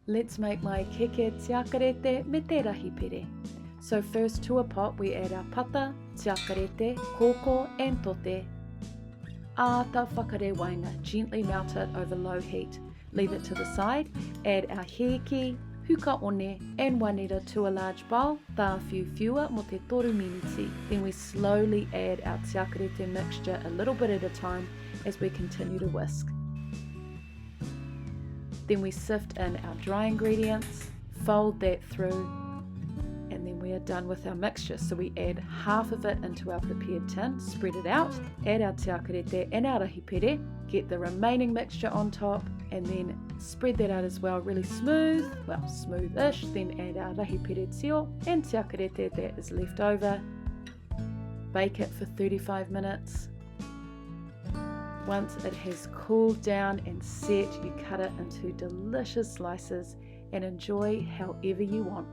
Let's make mai keke tiakarete me te rahi pere. So first to a pot we add our pata, tiakarete, koko and tote. Ata whakarewainga, gently melt it over low heat. Leave it to the side, add our heki, huka one and wanera to a large bowl, tā whiuwhiua mo te toru miniti. Then we slowly add our tiakarete mixture a little bit at a time as we continue to whisk. Then we sift in our dry ingredients, fold that through, and then we are done with our mixture. So we add half of it into our prepared tin, spread it out, add our tiakarete and our rahi pere, get the remaining mixture on top, and then spread that out as well, really smooth, well smoothish, then add our rahi pere tio and tiakarete that is left over. Bake it for 35 minutes. Once it has cooled down and set, you cut it into delicious slices and enjoy however you want.